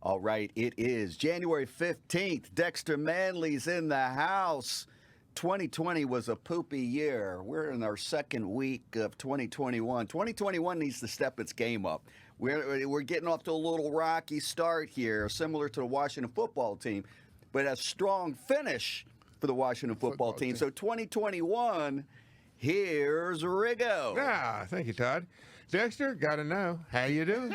All right, it is January 15th. Dexter Manley's in the house. 2020 was a poopy year. We're in our second week of 2021. 2021 needs to step its game up. We're getting off to a little rocky start here, similar to the Washington football team, but a strong finish for the Washington football team. So 2021, here's Riggo. Yeah, thank you, Todd. Dexter, got to know, how you doing?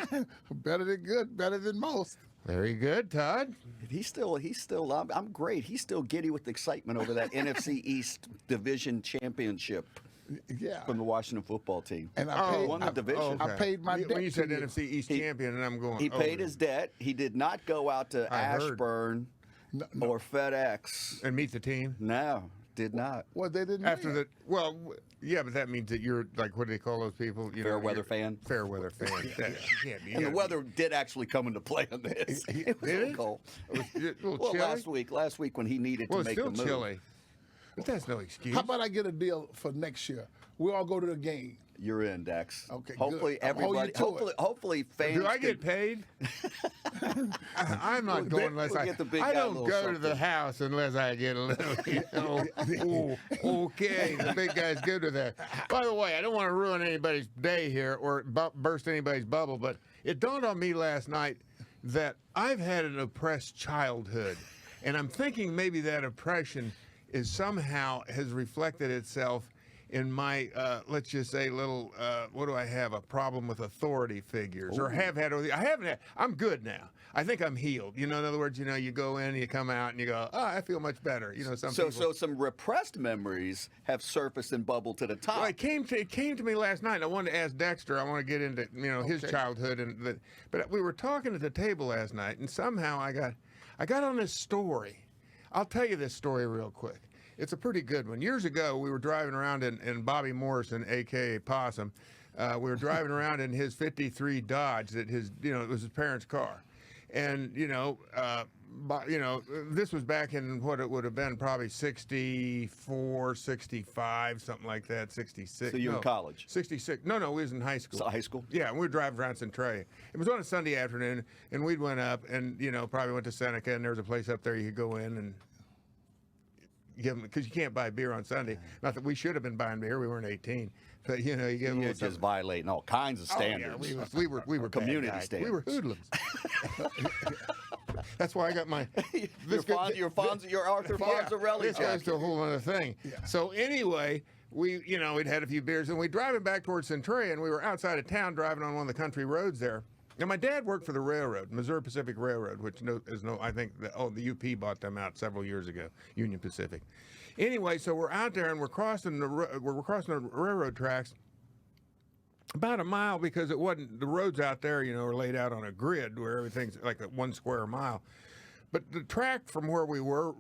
Better than good, better than most. Very good, Todd. He's still. I'm great. He's still giddy with excitement over that NFC East Division Championship. Yeah. From the Washington football team. And I won the division. I paid my debt. When you said NFC East champion, and I'm going. He paid his debt. He did not go out to Ashburn or FedEx and meet the team. No, did not. Well, they didn't. After the yeah, but that means that you're like, what do they call those people? Fair weather fan. Fair weather fan. Can't be. And the weather did actually come into play on this. It was did cold. It was a little chilly? Last week when he needed to make the move. Still chilly. But that's no excuse. How about I get a deal for next year? We all go to the game. You're in, Dex. Okay, hopefully good. Everybody. Hopefully fans. Do I get paid? I'm not going unless I don't go to the house unless I get a little. Okay, the big guy's good with that. By the way, I don't want to ruin anybody's day here or burst anybody's bubble, but it dawned on me last night that I've had an oppressed childhood, and I'm thinking maybe that oppression is somehow has reflected itself in my, let's just say, little, what do I have? A problem with authority figures, or have had. I haven't had. I'm good now. I think I'm healed. You know, in other words, you know, you go in, you come out, and you go, oh, I feel much better. You know, so some repressed memories have surfaced and bubbled to the top. Well, it came to me last night. I wanted to ask Dexter. I want to get into his childhood, but we were talking at the table last night, and somehow I got on this story. I'll tell you this story real quick. It's a pretty good one. Years ago, we were driving around in Bobby Morrison, a.k.a. Possum. We were driving around in his 53 Dodge that it was his parents' car. And, this was back in what it would have been probably 64, 65, something like that, 66. So you were in college? 66. No, we was in high school. So high school? Yeah, and we were driving around Centralia. It was on a Sunday afternoon, and we went up and, probably went to Seneca, and there was a place up there you could go in and give them, because you can't buy beer on Sunday. Not that we should have been buying beer. We weren't 18. But, you give them just violating all kinds of standards. Oh, yeah, we were community standards. We were hoodlums. That's why I got my your Arthur Fonzarelli jacket. That's a whole other thing. Yeah. So anyway, we'd had a few beers, and we're driving back towards Centralia, and we were outside of town driving on one of the country roads there. Now, my dad worked for the railroad, Missouri Pacific Railroad, which I think the UP bought them out several years ago, Union Pacific. Anyway, so we're out there and we're crossing the railroad tracks about a mile, because it wasn't, the roads out there, are laid out on a grid where everything's like a 1 square mile. But the track from where we were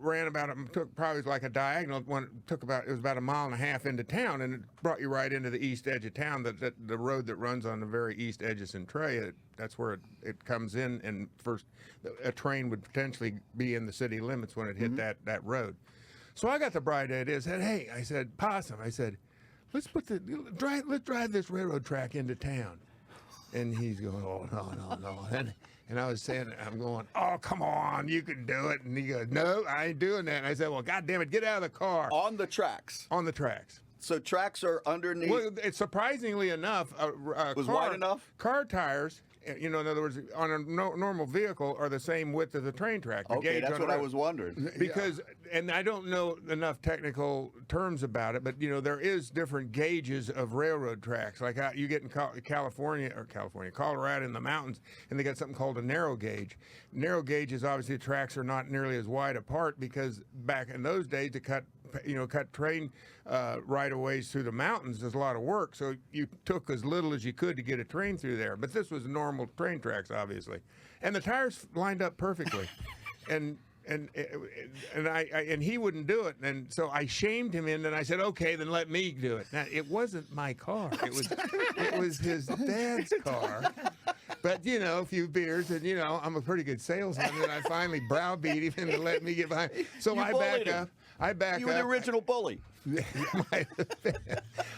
took probably like a diagonal. It was about a mile and a half into town, and it brought you right into the east edge of town. The road that runs on the very east edge of Centralia, that's where it comes in, and first a train would potentially be in the city limits when it hit that road. So I got the bright idea. I said, Possum, let's drive this railroad track into town. And he's going, oh, no. And I was saying, I'm going, oh, come on, you can do it. And he goes, no, I ain't doing that. And I said, well, God damn it, get out of the car. On the tracks. On the tracks. So tracks are underneath. Well, it's surprisingly enough. Was wide enough? Car tires, in other words, on a normal vehicle are the same width as the train track. Okay, that's what I was wondering. Because, and I don't know enough technical terms about it, but, there is different gauges of railroad tracks. Like you get in Colorado in the mountains, and they got something called a narrow gauge. Narrow gauge is obviously the tracks are not nearly as wide apart, because back in those days to cut train right-of-ways through the mountains is a lot of work. So you took as little as you could to get a train through there. But this was normal train tracks, obviously, and the tires lined up perfectly, and he wouldn't do it, and so I shamed him in, and I said, okay, then let me do it. Now, it wasn't my car; it was his dad's car. But, a few beers, and, I'm a pretty good salesman, and I finally browbeat him into letting me get behind. So I back up. I back You were the up. original bully.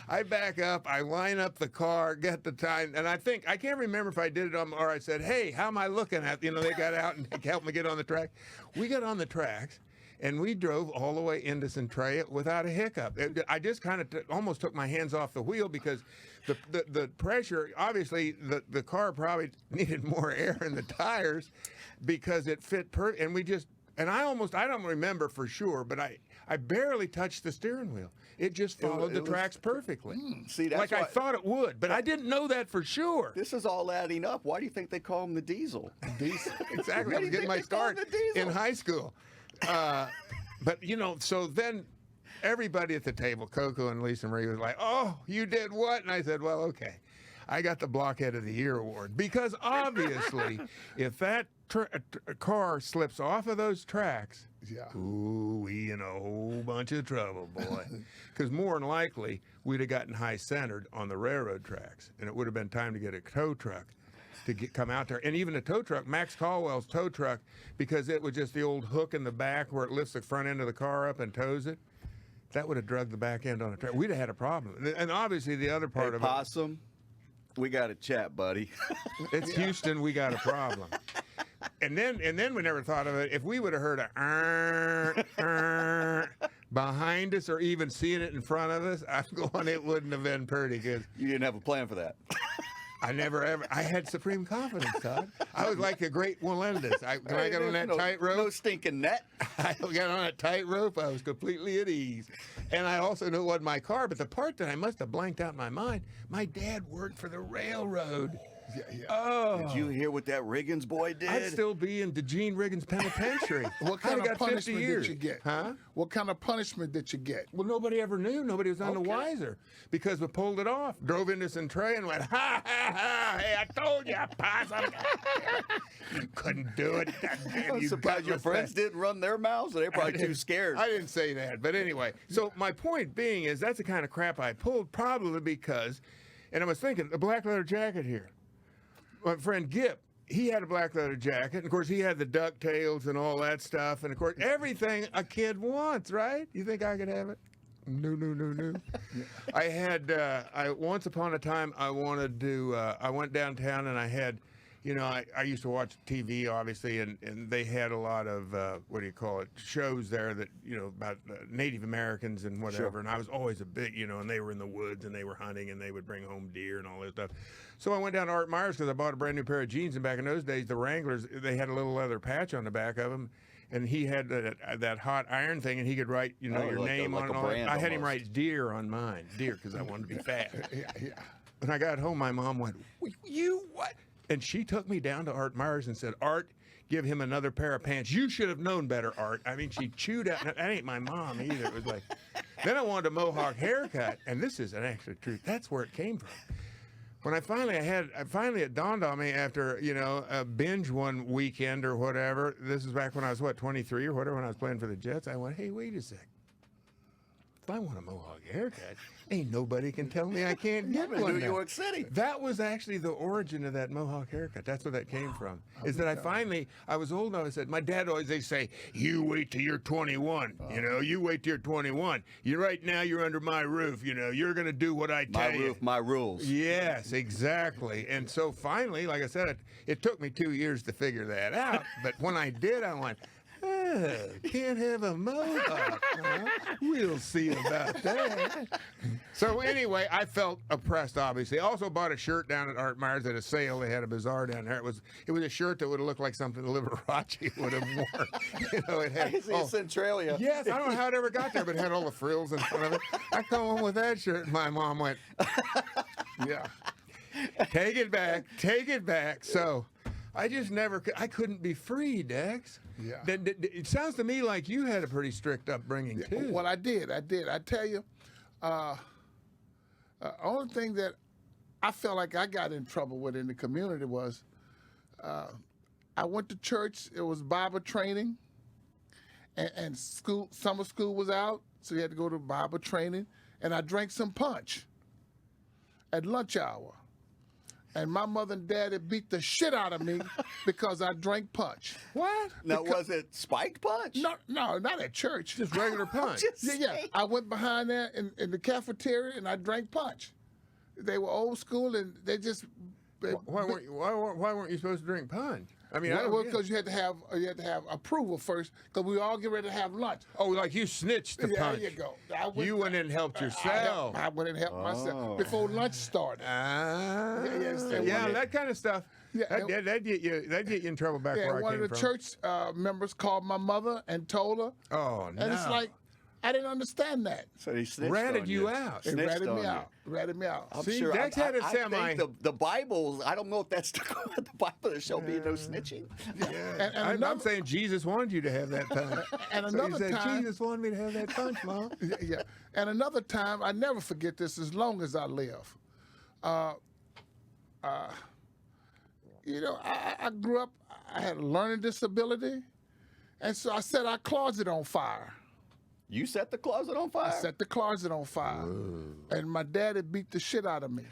I back up, I line up the car, get the time, and I can't remember if I did it on, or I said, hey, how am I looking at? They got out and helped me get on the track. We got on the tracks, and we drove all the way into Centralia without a hiccup. I just kind of almost took my hands off the wheel because the pressure, obviously, the car probably needed more air in the tires because it fit and we just, and I don't remember for sure, but I barely touched the steering wheel. It just followed the tracks perfectly. See, that's like I thought it would, but I didn't know that for sure. This is all adding up. Why do you think they call him the Diesel? Diesel. Exactly. Why I do was you getting think my they call him start the Diesel? in high school. But, so then everybody at the table, Coco and Lisa Marie, was like, oh, you did what? And I said, well, okay. I got the Blockhead of the Year award. Because obviously, if that car slips off of those tracks, ooh, we in a whole bunch of trouble, boy. Because more than likely, we'd have gotten high-centered on the railroad tracks, and it would have been time to get a tow truck to come out there. And even a tow truck, Max Caldwell's tow truck, because it was just the old hook in the back where it lifts the front end of the car up and tows it, that would have drugged the back end on a track. We'd have had a problem. And obviously the other part of it... Possum, we got to chat, buddy. It's Houston, we got a problem. And then we never thought of it. If we would have heard a behind us or even seeing it in front of us, I'm going, it wouldn't have been pretty good. You didn't have a plan for that. I had supreme confidence, Todd. I was like the great Melendez. When I got on that tightrope. No stinking net. I got on that tightrope. I was completely at ease. And I also knew it wasn't my car, but the part that I must have blanked out in my mind, my dad worked for the railroad. Yeah. Oh. Did you hear what that Riggins boy did? I'd still be in DeGene Riggins Penitentiary. What kind I'd of got 50 punishment years. did you get? Huh? What kind of punishment did you get? Well, nobody ever knew. Nobody was on the wiser because we pulled it off. Drove into Centralia and went, ha, ha, ha. Hey, I told you, possum. You couldn't do it. I'm surprised your friends didn't run their mouths. They're probably too scared. I didn't say that. But anyway, so my point being is that's the kind of crap I pulled probably because, and I was thinking, the black leather jacket here. My friend Gip, he had a black leather jacket. And of course, he had the DuckTales and all that stuff. And of course, everything a kid wants, right? You think I could have it? No. I had, once upon a time, I wanted to, I went downtown and I had, I used to watch TV, obviously, and they had a lot of, shows there that, about Native Americans and whatever. Sure. And I was always a big, and they were in the woods and they were hunting and they would bring home deer and all this stuff. So I went down to Art Myers because I bought a brand new pair of jeans. And back in those days, the Wranglers, they had a little leather patch on the back of them. And he had that hot iron thing, and he could write, your name on it. I had him write deer on mine, because I wanted to be fast. Yeah. When I got home, my mom went, you what? And she took me down to Art Myers and said, Art, give him another pair of pants. You should have known better, Art. I mean, she chewed out. That ain't my mom either. It was like, then I wanted a mohawk haircut, and this is an actual truth. That's where it came from. When I finally it dawned on me after, a binge one weekend or whatever. This is back when I was, 23 or whatever, when I was playing for the Jets. I went, hey, wait a sec. If I want a mohawk haircut, ain't nobody can tell me I can't get one. New York City. That was actually the origin of that mohawk haircut. That's where that came from. Is that I was old enough. I said, my dad always, they say, you wait till you're 21. You wait till you're 21. Right now, you're under my roof. You're going to do what I tell you. My roof, my rules. Yes, exactly. And so finally, like I said, it took me 2 years to figure that out. But when I did, I went, can't have a mohawk, huh? We'll see about that. So anyway, I felt oppressed, obviously. I also bought a shirt down at Art Myers at a sale. They had a bazaar down there. It was a shirt that would have looked like something Liberace would have worn. It had Centralia. Yes, I don't know how it ever got there, but it had all the frills in front of it. I come home with that shirt, and my mom went, yeah, take it back. So I just I couldn't be free, Dex. Yeah. It sounds to me like you had a pretty strict upbringing, too. Well, I did. I tell you, only thing that I felt like I got in trouble with in the community was I went to church. It was Bible training, and summer school was out, so you had to go to Bible training, and I drank some punch at lunch hour. and my mother and daddy beat the shit out of me because I drank punch. What? Now, was it spiked punch? No, not at church. Just regular punch. Yeah. I went behind there in the cafeteria and I drank punch. They were old school and they just. Why weren't you supposed to drink punch? I mean, Well, because you had to have approval first, because we all get ready to have lunch. oh, like you snitched the punch. There you go. You went in and helped yourself. I went and helped myself before lunch started. Yeah, that kind of stuff. Yeah, That'd get you in trouble back Yeah, where I one came of the from. church members called my mother and told her. Oh no! And it's like, I didn't understand that. So he snitched Ratted on you out. It Snitched ratted on me you. out. Ratted me out. I'm See, sure. Dex had a semi- I think the Bible. I don't know if that's the Bible. There shall be no snitching. Yeah. And I'm saying Jesus wanted you to have that punch. And So another he said, time- Jesus wanted me to have that punch, Mom. Yeah. And another time, I never forget this as long as I live. You know, I grew up, I had a learning disability, and so I set our closet on fire. You set the closet on fire. I set the closet on fire. And my daddy beat the shit out of me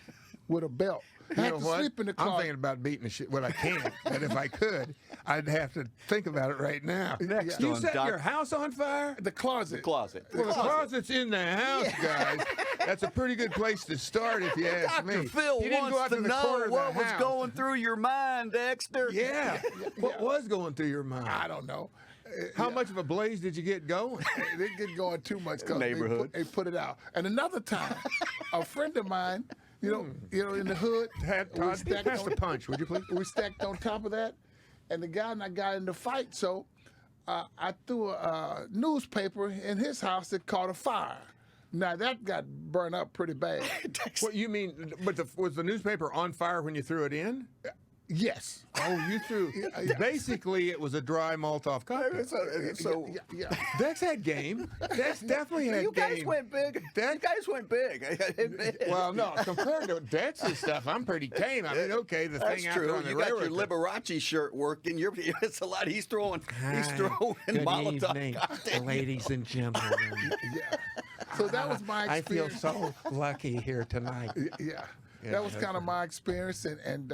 with a belt. I You had know to what? sleep in the I'm closet. thinking about beating the shit. Well, I can't, but if I could, I'd have to think about it right now. Next You on set Doc- your house on fire? The closet. Closet. Well, the closet's in the house, guys. That's a pretty good place to start, if you ask me. Dr. Phil You didn't go wants out to the know corner of the what was house. going through your mind, Dexter. Yeah. What was going through your mind? I don't know. How much of a blaze did you get going? They didn't get going too much because Neighborhood. they put it out. And another time, a friend of mine, you know, in the hood, Todd, pass the punch, would you please? we stacked on top of that, and the guy and I got in the fight. So I threw a newspaper in his house that caught a fire. Now that got burned up pretty bad. What you mean? But was the newspaper on fire when you threw it in? Yes. Oh, you threw. Basically, it was a dry Molotov cocktail. So Yeah. Dex had game. Dex definitely had you guys game. went big. You guys went big. Well, no, compared to Dex's stuff, I'm pretty tame. I mean, okay, the That's thing out there true. on the You got your railroad. Liberace shirt working. It's a lot. He's throwing Molotov cocktails. ladies and gentlemen. Yeah. So that was my experience. so lucky here tonight. Yeah. That was kind of my experience, and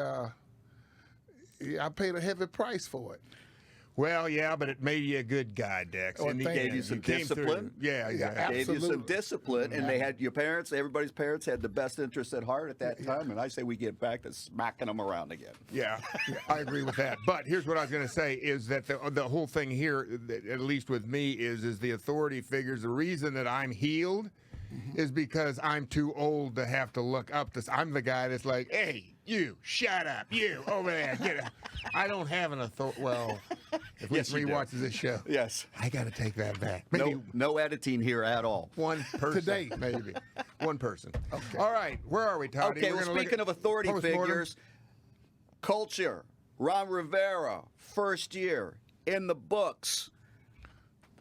yeah, I paid a heavy price for it. Well, yeah, but it made you a good guy, Dex. Oh, In the thank end, you some came through. discipline. Yeah, exactly. Gave you some Absolutely. discipline, and they had your parents. Everybody's parents had the best interest at heart at that time, and I say we get back to smacking them around again. Yeah, I agree with that. But here's what I was going to say is that the whole thing here, at least with me, is the authority figures. The reason that I'm healed is because I'm too old to have to look up to. I'm the guy that's like, hey, you, shut up, you, over there, get it. I don't have an authority. Well, if Yes, you he do. watches this show, Yes. I got to take that back. Maybe No editing here at all. one person. Today. Maybe. One person. Okay. All right, where are we, Toddy? Okay, We're well, gonna look speaking at of authority postmortem. figures, culture, Ron Rivera, first year, in the books.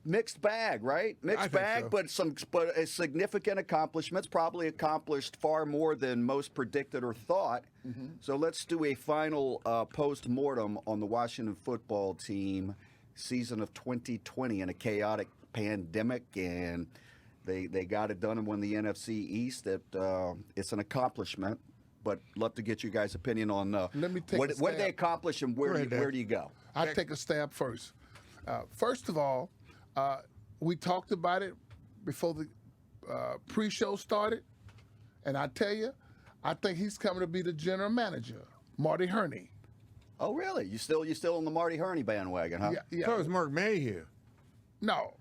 Mixed bag, right? I Mixed think bag, so. but a significant accomplishments. Probably accomplished far more than most predicted or thought. So let's do a final post-mortem on the Washington football team season of 2020 in a chaotic pandemic, and they got it done and won the NFC East. It's an accomplishment, but love to get you guys' opinion on Let me take what a did they stab. accomplish and Go ahead, Dad. where do you go? I'll take a stab first. First of all, we talked about it before the pre-show started, and I tell you, I think he's coming to be the general manager, Marty Herney. Oh, really? You still on the Marty Herney bandwagon, huh? Yeah. So is Mark Mayhew. No,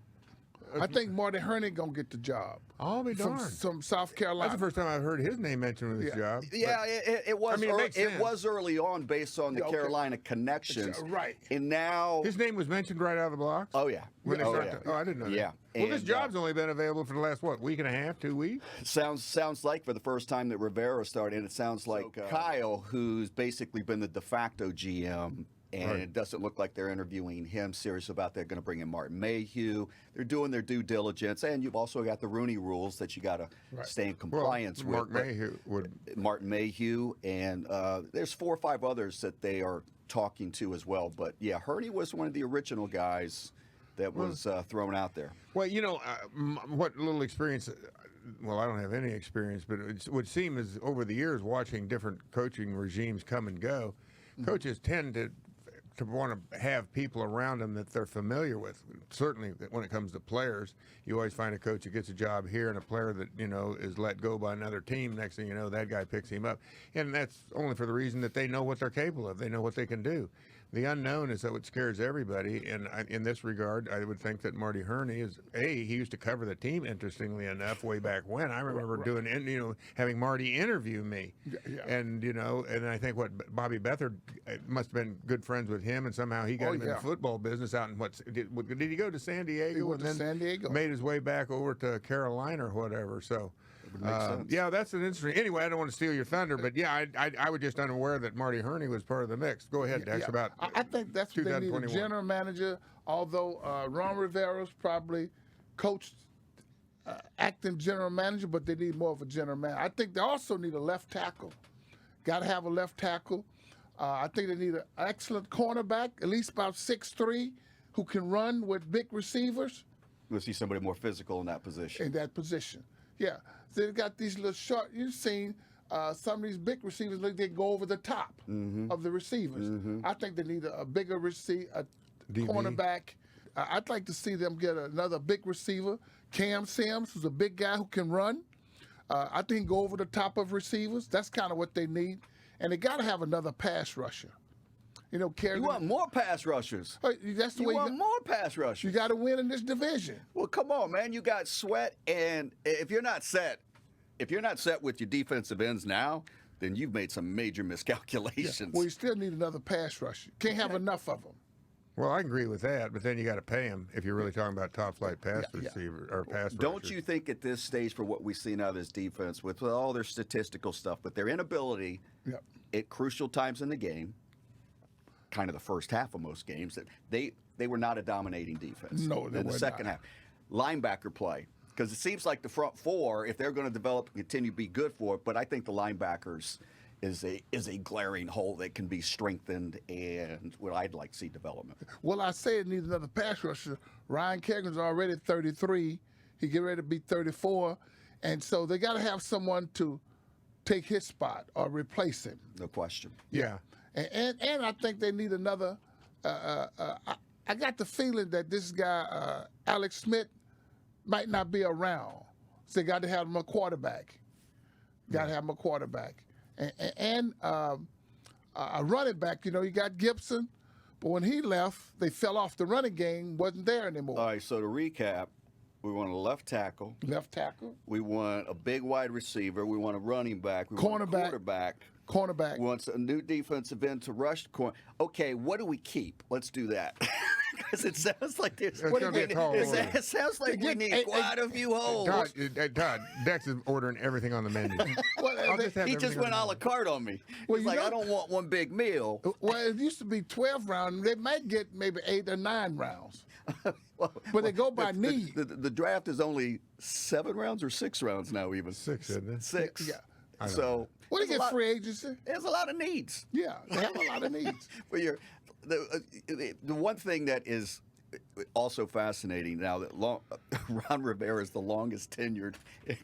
I think Marty Herney gonna get the job. I'll be darned. From South Carolina. That's the first time I've heard his name mentioned with this job. Yeah, it was. I mean, it makes sense. was early on based on the Yeah, okay. Carolina connections, Right. And now, His name was mentioned right out of the blocks? oh yeah, When they oh, started yeah. to- I didn't know that. Yeah. Well, this And, job's only been available for the last, week and a half, 2 weeks? Sounds like for the first time that Rivera started, and it sounds like Kyle, who's basically been the de facto GM. And Right. it doesn't look like they're interviewing him serious about they're going to bring in Martin Mayhew. They're doing their due diligence, and you've also got the Rooney rules that you got to stay in compliance with. Mark But Mayhew would. Martin Mayhew, and there's 4 or 5 others that they are talking to as well. But yeah, Herney was one of the original guys that was thrown out there. Well, what little experience well, I don't have any experience, but it would seem as over the years watching different coaching regimes come and go, coaches tend to want to have people around them that they're familiar with. Certainly, when it comes to players, you always find a coach that gets a job here and a player that is let go by another team. Next thing you know, that guy picks him up, and that's only for the reason that they know what they're capable of. They know what they can do. The unknown is what scares everybody, and in this regard, I would think that Marty Herney is he used to cover the team. Interestingly enough, way back when I remember having Marty interview me, and and I think Bobby Beathard must have been good friends with him, and somehow he got him in the football business out in did he go to San Diego? He went to San Diego. Made his way back over to Carolina or whatever. So. Sense. Yeah, that's an interesting. Anyway, I don't want to steal your thunder, but yeah, I was just unaware that Marty Herney was part of the mix. Go ahead, Dex. About I think that's what they need, a general manager. Although Ron Rivera's probably coached acting general manager, but they need more of a general manager. I think they also need a left tackle. Got to have a left tackle. I think they need an excellent cornerback, at least about 6'3", who can run with big receivers. We'll see somebody more physical in that position. Yeah, they've got these little short. You've seen some of these big receivers, like they go over the top of the receivers. I think they need a bigger cornerback. I'd like to see them get another big receiver. Cam Sims, who's a big guy who can run. I think he can go over the top of receivers. That's kind of what they need. And they got to have another pass rusher. You want more pass rushers. That's the way you want more pass rushers. You got to win in this division. Well, come on, man. You got Sweat, and if you're not set with your defensive ends now, then you've made some major miscalculations. Yeah. Well, you still need another pass rusher. Can't have enough of them. Well, I agree with that, but then you got to pay them if you're really talking about top flight pass receiver or pass rusher. Don't you think at this stage, for what we see now, this defense with all their statistical stuff, but their inability at crucial times in the game, kind of the first half of most games, that they were not a dominating defense. No, they in the were second half. Linebacker play, because it seems like the front four, if they're going to develop and continue to be good for it, but I think the linebackers is a glaring hole that can be strengthened, and what I'd like to see development. Well, I say it needs another pass rusher. Ryan Kerrigan's already 33. He get ready to be 34, and so they got to have someone to take his spot or replace him. No question. Yeah. And I think they need another. I got the feeling that this guy Alex Smith might not be around, so they got to have him a quarterback. Got to have him a quarterback, and a running back. You got Gibson, but when he left, they fell off. The running game wasn't there anymore. All right. So to recap, we want a left tackle. Left tackle. We want a big wide receiver. We want a running back. We want a quarterback. Cornerback. Wants a new defensive end to rush. Okay, what do we keep? Let's do that. Because it sounds like there's. It sounds like we need quite a few holes. Todd, Dex is ordering everything on the menu. He just went a la carte on me. He's like, I don't want one big meal. Well, it used to be 12 rounds. They might get maybe 8 or 9 rounds. But they go by need. The draft is only 7 rounds or 6 rounds now, even. 6, isn't it? 6. Yeah. So. What do you get free agency? There's a lot of needs. Yeah, they have a lot of needs. But the one thing that is also fascinating now that Ron Rivera is the longest tenured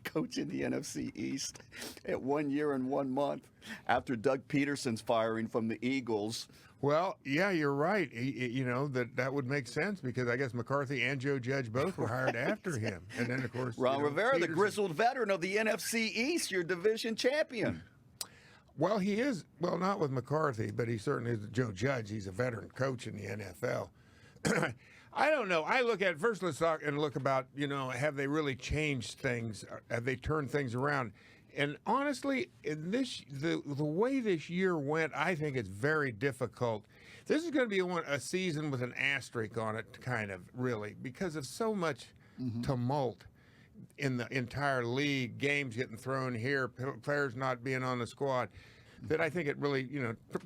coach in the NFC East at 1 year and 1 month after Doug Peterson's firing from the Eagles. Well, yeah, you're right. That would make sense because I guess McCarthy and Joe Judge both were hired after him. And then, of course, Ron Rivera, Peterson. the grizzled veteran of the NFC East, your division champion. Well, he is. Well, not with McCarthy, but he certainly is Joe Judge. He's a veteran coach in the NFL. I don't know. I look at first. Let's talk and look about have they really changed things? Have they turned things around? And honestly, in the way this year went, I think it's very difficult. This is going to be a season with an asterisk on it, kind of really, because of so much tumult in the entire league, games getting thrown here, players not being on the squad, that I think it really,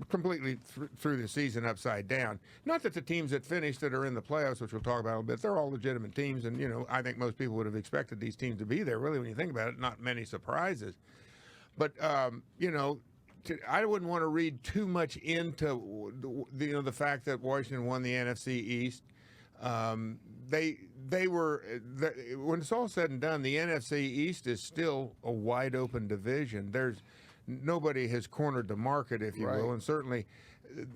completely threw the season upside down. Not that the teams that finished that are in the playoffs, which we'll talk about a little bit, they're all legitimate teams, and, I think most people would have expected these teams to be there. Really, when you think about it, not many surprises. But, I wouldn't want to read too much into, the fact that Washington won the NFC East. They were when it's all said and done, the NFC East is still a wide open division. Nobody has cornered the market, if you will, and certainly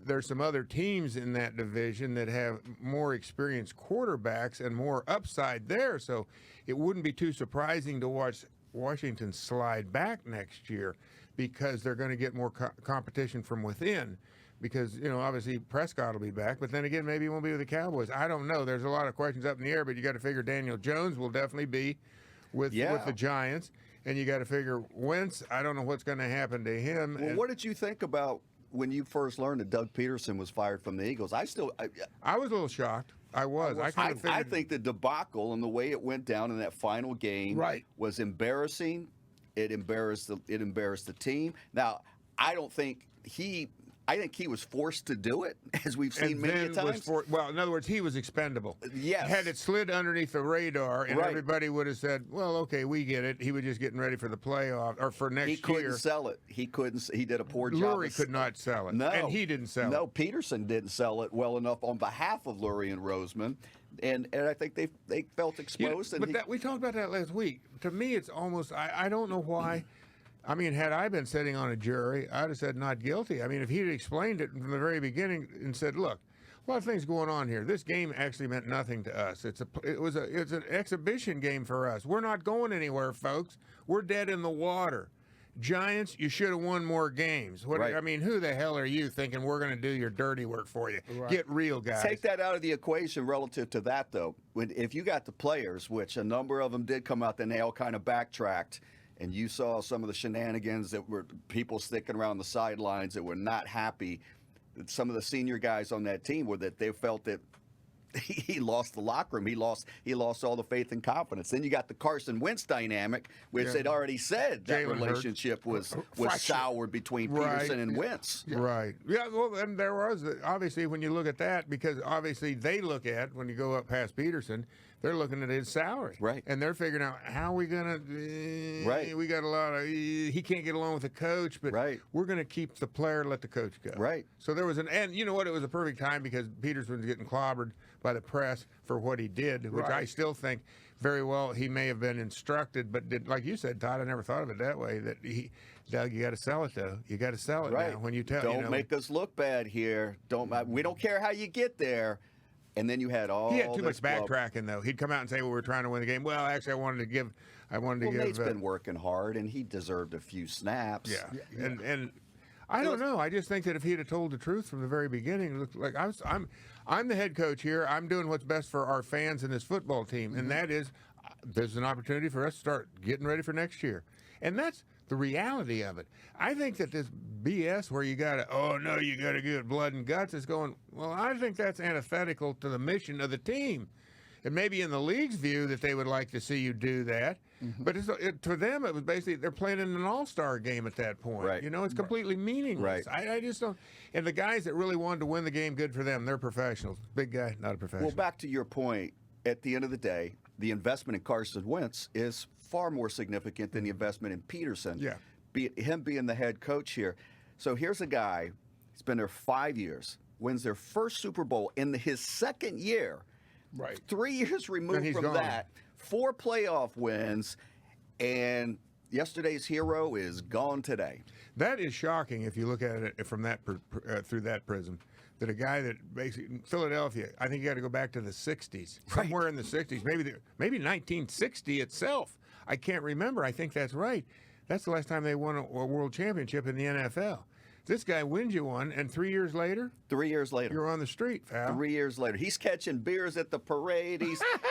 there's some other teams in that division that have more experienced quarterbacks and more upside there. So it wouldn't be too surprising to watch Washington slide back next year because they're going to get more competition from within. Because, obviously Prescott will be back, but then again, maybe he won't be with the Cowboys. I don't know. There's a lot of questions up in the air, but you got to figure Daniel Jones will definitely be with the Giants. And you got to figure Wentz, I don't know what's going to happen to him. Well, what did you think about when you first learned that Doug Peterson was fired from the Eagles? I was a little shocked. I think the debacle and the way it went down in that final game was embarrassing. It embarrassed the team. Now, I think he was forced to do it, as we've seen many times. In other words, he was expendable. Yes. Had it slid underneath the radar, and everybody would have said, well, okay, we get it. He was just getting ready for the playoff, or for next year. He couldn't sell it. He did a poor job. Lurie could not sell it. No. And he didn't sell it. No, Peterson didn't sell it well enough on behalf of Lurie and Roseman. And I think they felt exposed. We talked about that last week. To me, it's almost, I don't know why. I mean, had I been sitting on a jury, I'd have said not guilty. I mean, if he'd explained it from the very beginning and said, look, a lot of things going on here. This game actually meant nothing to us. It's an exhibition game for us. We're not going anywhere, folks. We're dead in the water. Giants, you should have won more games. I mean, who the hell are you thinking we're going to do your dirty work for you? Get real, guys. Take that out of the equation relative to that, though. If you got the players, which a number of them did come out, then they all kind of backtracked. And you saw some of the shenanigans that were people sticking around the sidelines that were not happy. Some of the senior guys on that team were that they felt that he lost the locker room. He lost all the faith and confidence. Then you got the Carson Wentz dynamic, which they'd already said that relationship was soured between Peterson and Wentz. Yeah. Right. Yeah. Well, and there was obviously when you look at that, because obviously they look at when you go up past Peterson. They're looking at his salary. Right. And they're figuring out how are we going to, we got a lot of, he can't get along with the coach, but we're going to keep the player, let the coach go. Right. So there was and you know what, it was a perfect time because Peterson was getting clobbered by the press for what he did, which I still think very well he may have been instructed, but did, like you said, Todd, I never thought of it that way, that Doug, you got to sell it, though. You got to sell it now when you tell. Don't make us look bad here. We don't care how you get there. And then you had all. He had too much backtracking, though. He'd come out and say, "Well, we're trying to win the game." Well, actually, I wanted to give. Nate's been working hard, and he deserved a few snaps. Yeah. And I don't know. I just think that if he'd have told the truth from the very beginning, it looked like I'm the head coach here. I'm doing what's best for our fans and this football team, and that is, there's an opportunity for us to start getting ready for next year, and that's the reality of it. I think that this BS where you got to give it blood and guts is going, well, I think that's antithetical to the mission of the team. And maybe in the league's view that they would like to see you do that. But to them, it was basically they're playing in an all-star game at that point. Right. It's completely meaningless. Right. I just don't. And the guys that really wanted to win the game, good for them. They're professionals. Big guy, not a professional. Well, back to your point, at the end of the day, the investment in Carson Wentz is far more significant than the investment in Peterson. Yeah. Him being the head coach here. So here's a guy, he's been there 5 years, wins their first Super Bowl in his second year. Right. 3 years removed from that, 4 playoff wins, and yesterday's hero is gone today. That is shocking if you look at it from that through that prism. That a guy that basically Philadelphia, I think you got to go back to the 60s, somewhere in the 60s, maybe 1960 itself. I can't remember. I think that's right. That's the last time they won a world championship in the NFL. This guy wins you one, and 3 years later? 3 years later. You're on the street, pal. 3 years later. He's catching beers at the parade.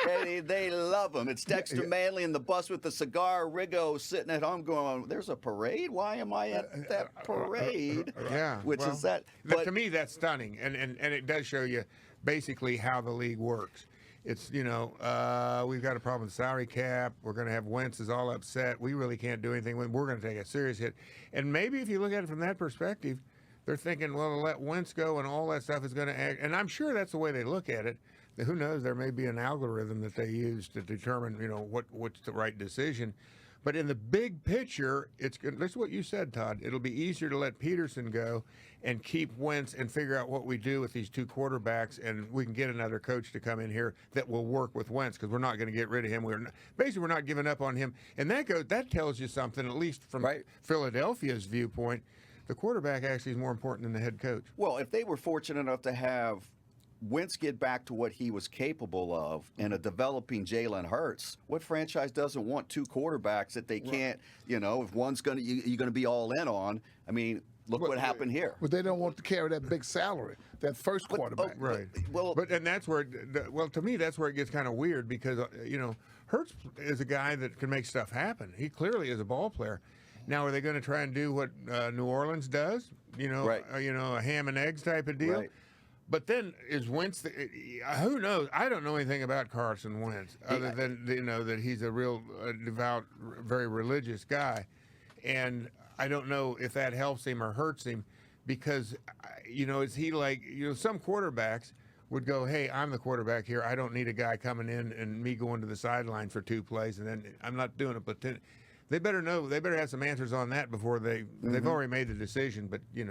They love him. It's Dexter Manley in the bus with the cigar. Riggo sitting at home going, there's a parade? Why am I at that parade? Yeah. Is that? But to me, that's stunning, and it does show you basically how the league works. It's, we've got a problem with the salary cap. We're going to have Wentz is all upset. We really can't do anything. We're going to take a serious hit. And maybe if you look at it from that perspective, they're thinking, well, to let Wentz go and all that stuff is going to act. And I'm sure that's the way they look at it. Who knows? There may be an algorithm that they use to determine, what's the right decision. But in the big picture, that's what you said, Todd. It'll be easier to let Peterson go and keep Wentz and figure out what we do with these two quarterbacks, and we can get another coach to come in here that will work with Wentz, because we're not going to get rid of him. We're not giving up on him, and that tells you something, at least from Philadelphia's viewpoint. The quarterback actually is more important than the head coach. Well, if they were fortunate enough to have Wentz get back to what he was capable of and a developing Jalen Hurts, what franchise doesn't want two quarterbacks that they can't, if one's going to, you're going to be all in on? I mean, look what happened here. But they don't want to carry that big salary, that first quarterback. And that's where, to me, that's where it gets kind of weird, because, Hurts is a guy that can make stuff happen. He clearly is a ball player. Now, are they going to try and do what New Orleans does? A ham and eggs type of deal? Right. But then is Wentz? Who knows? I don't know anything about Carson Wentz other than that he's a real devout, very religious guy, and I don't know if that helps him or hurts him, because is he like some quarterbacks would go, hey, I'm the quarterback here. I don't need a guy coming in and me going to the sideline for 2 plays, and then I'm not doing it. But they better know. They better have some answers on that before they've already made the decision. But you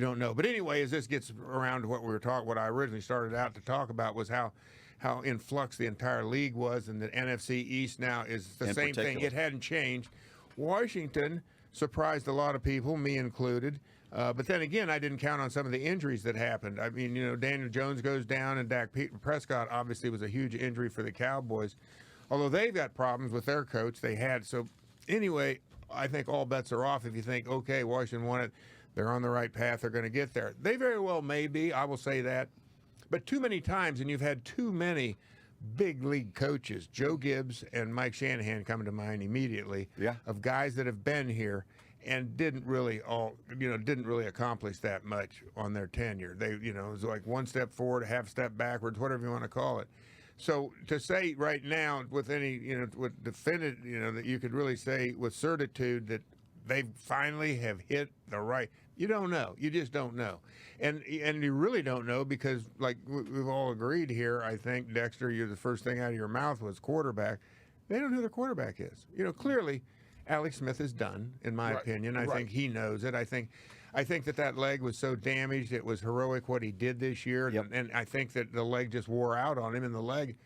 don't know. But anyway, as this gets around to what I originally started out to talk about was how in flux the entire league was, and the NFC East now is the same thing. It hadn't changed. Washington surprised a lot of people, me included. But then again, I didn't count on some of the injuries that happened. I mean, Daniel Jones goes down, and Dak Prescott obviously was a huge injury for the Cowboys. Although they've got problems with their coach, they had. So anyway, I think all bets are off if you think, okay, Washington won it. They're on the right path. They're going to get there. They very well may be. I will say that. But too many times, and you've had too many big league coaches, Joe Gibbs and Mike Shanahan come to mind immediately, of guys that have been here and didn't really accomplish that much on their tenure. They, it was like one step forward, a half step backwards, whatever you want to call it. So to say right now with any, with definitive, that you could really say with certitude that they finally have hit the right. You don't know. You just don't know. And you really don't know because, like we've all agreed here, I think, Dexter, the first thing out of your mouth was quarterback. They don't know who their quarterback is. Clearly, Alex Smith is done, in my opinion. I think he knows it. I think that leg was so damaged, it was heroic what he did this year. Yep. And I think that the leg just wore out on him, and the leg,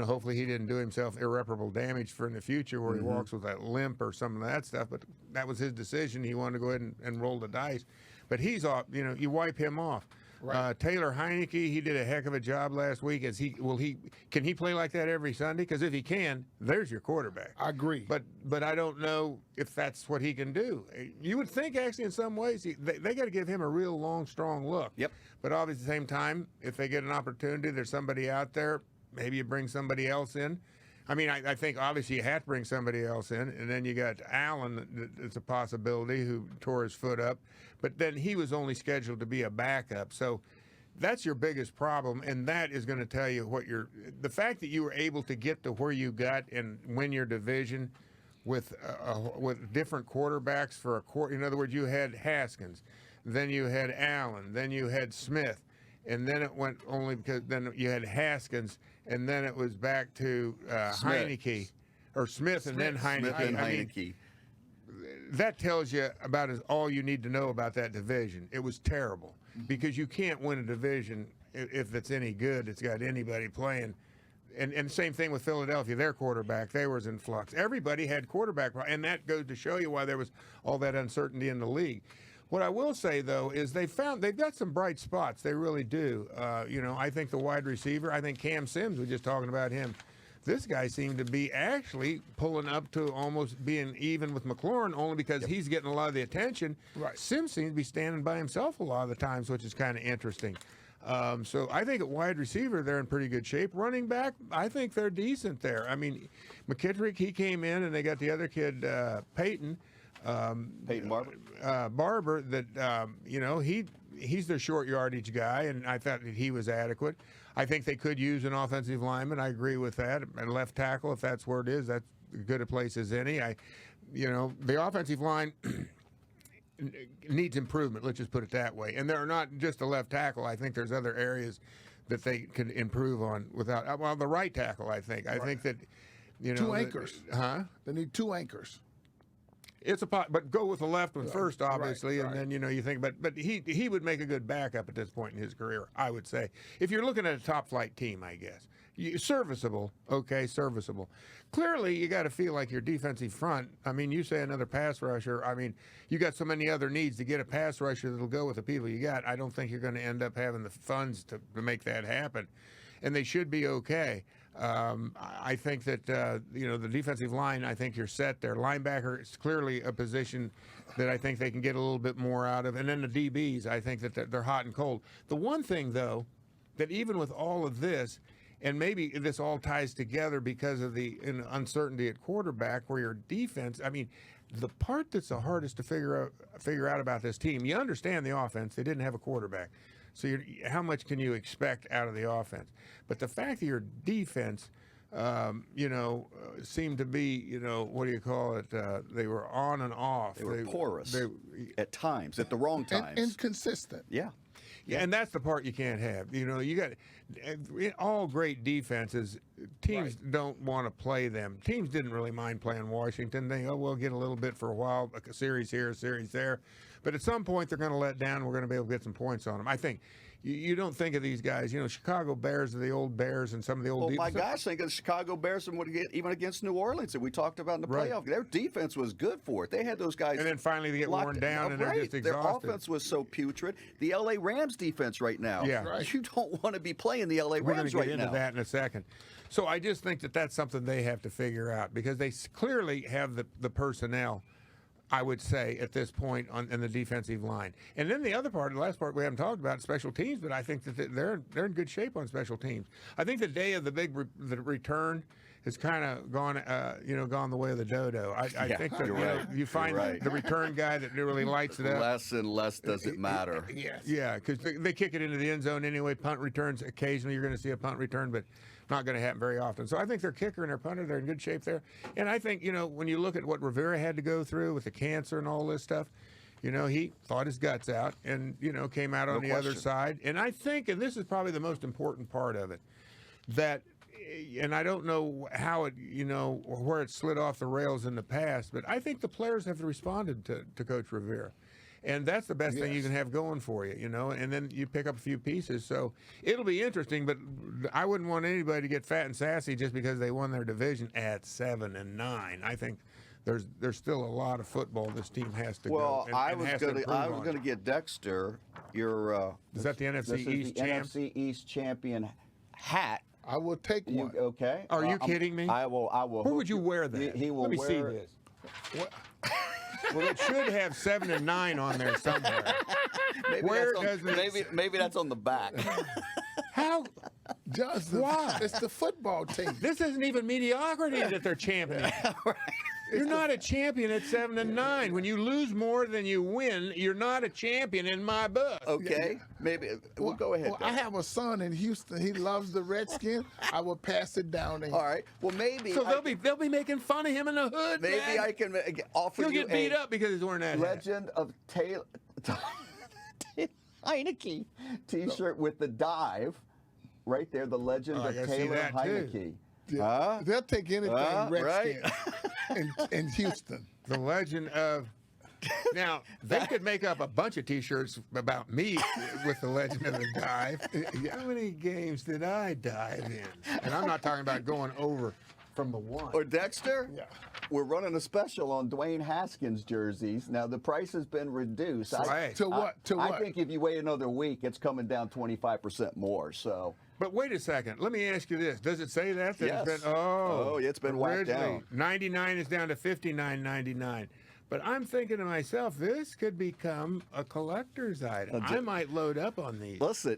hopefully he didn't do himself irreparable damage for in the future where he walks with that limp or some of that stuff. But that was his decision. He wanted to go ahead and roll the dice. But he's off. You wipe him off. Right. Taylor Heineke, he did a heck of a job last week. Can he play like that every Sunday? Because if he can, there's your quarterback. I agree. But I don't know if that's what he can do. You would think actually in some ways they got to give him a real long, strong look. Yep. But obviously at the same time, if they get an opportunity, there's somebody out there. Maybe you bring somebody else in. I mean, I think obviously you have to bring somebody else in, and then you got Allen. It's a possibility who tore his foot up, but then he was only scheduled to be a backup. So that's your biggest problem, and that is going to tell you the fact that you were able to get to where you got and win your division with different quarterbacks for a quarter. In other words, you had Haskins, then you had Allen, then you had Smith, and then it went only because then you had Haskins. And then it was back to Heineke, or Smith, and then Heineke. Heineke. That tells you about all you need to know about that division. It was terrible because you can't win a division if it's any good. It's got anybody playing. And same thing with Philadelphia. Their quarterback, they was in flux. Everybody had quarterback, and that goes to show you why there was all that uncertainty in the league. What I will say, though, is they've got some bright spots. They really do. I think the wide receiver, I think Cam Sims, we're just talking about him. This guy seemed to be actually pulling up to almost being even with McLaurin only because he's getting a lot of the attention. Right. Sims seems to be standing by himself a lot of the times, which is kind of interesting. So I think at wide receiver, they're in pretty good shape. Running back, I think they're decent there. I mean, McKittrick, he came in, and they got the other kid, Peyton. Peyton Barber. Barber, that he's their short yardage guy, and I thought that he was adequate. I think they could use an offensive lineman. I agree with that. And left tackle, if that's where it is, that's as good a place as any. The offensive line needs improvement. Let's just put it that way. And they're not just a left tackle. I think there's other areas that they can improve on the right tackle. I think. I think that. You know, Two anchors. They need two anchors. It's a pot, but go with the left one first, obviously, right. and then you think. But he would make a good backup at this point in his career, I would say. If you're looking at a top flight team, I guess serviceable, okay, serviceable. Clearly, you got to feel like your defensive front. I mean, you say another pass rusher. I mean, you got so many other needs to get a pass rusher that'll go with the people you got. I don't think you're going to end up having the funds to make that happen, and they should be okay. I think that the defensive line, I think you're set there. Linebacker is clearly a position that I think they can get a little bit more out of. And then the DBs, I think that they're hot and cold. The one thing, though, that even with all of this, and maybe this all ties together because of the uncertainty at quarterback, where your defense, I mean, the part that's the hardest to figure out about this team, you understand the offense. They didn't have a quarterback. So how much can you expect out of the offense? But the fact that your defense, seemed to be, what do you call it? They were on and off. They were porous at times, at the wrong times. Inconsistent. Yeah. Yeah, and that's the part you can't have. You got all great defenses. Teams don't want to play them. Teams didn't really mind playing Washington. We'll get a little bit for a while, a series here, a series there. But at some point, they're going to let down. We're going to be able to get some points on them. I think you don't think of these guys. Chicago Bears are the old Bears and some of the old. Well, my gosh, think of the Chicago Bears and even against New Orleans that we talked about in the playoff. Their defense was good for it. They had those guys. And then finally they get worn down and they're just exhausted. Their offense was so putrid. The L.A. Rams defense right now. Yeah. Right. You don't want to be playing the L.A. Rams right now. We're going to get into that in a second. So I just think that that's something they have to figure out because they clearly have the personnel, I would say, at this point in the defensive line. And then the other part, the last part we haven't talked about, special teams, but I think that they're in good shape on special teams. I think the day of the big return has kind of gone the way of the dodo. I think that you find the return guy that really lights it up. Less and less does it matter. Yes. Yeah, because they kick it into the end zone anyway. Punt returns, occasionally you're going to see a punt return, but not going to happen very often. So I think their kicker and their punter, they're in good shape there. And I think, when you look at what Rivera had to go through with the cancer and all this stuff, he fought his guts out and, came out on the other side. And I think, and this is probably the most important part of it, that, and I don't know how it, where it slid off the rails in the past, but I think the players have responded to Coach Rivera. And that's the best thing you can have going for you, and then you pick up a few pieces. So it'll be interesting, but I wouldn't want anybody to get fat and sassy just because they won their division at 7-9. I think there's still a lot of football this team has to go. Well, I was going to get Dexter your is that the NFC East champ? NFC East champion hat. I will take one. Okay. Are you kidding me? I will. Where would you wear that? He will Let me wear see this. What? Well, it should have 7 and 9 on there somewhere. Maybe that's on the back. How? Justin, why? It's the football team. This isn't even mediocrity that they're championing. You're not a champion at 7 and 9. When you lose more than you win, you're not a champion in my book. Okay, maybe we'll go ahead. Well, I have a son in Houston. He loves the Redskins. I will pass it down to him. All right. Well, maybe. So they'll be making fun of him in the hood. Maybe man. I can offer He'll you get beat up because he's wearing that Legend of Taylor Heineke T-shirt with the dive right there. The Legend of Taylor Heineke. Yeah. They'll take anything Redskins right. in Houston. The Legend of. Now, they could make up a bunch of T-shirts about me with the Legend of the Dive. How many games did I dive in? And I'm not talking about going over from the one. Or Dexter? Yeah. We're running a special on Dwayne Haskins jerseys. Now, the price has been reduced. To what? I think if you wait another week, it's coming down 25% more. So. But wait a second. Let me ask you this. Does it say that? Yes. It's been, it's been whacked down. 99 is down to $59.99. But I'm thinking to myself, this could become a collector's item. I might load up on these. Listen,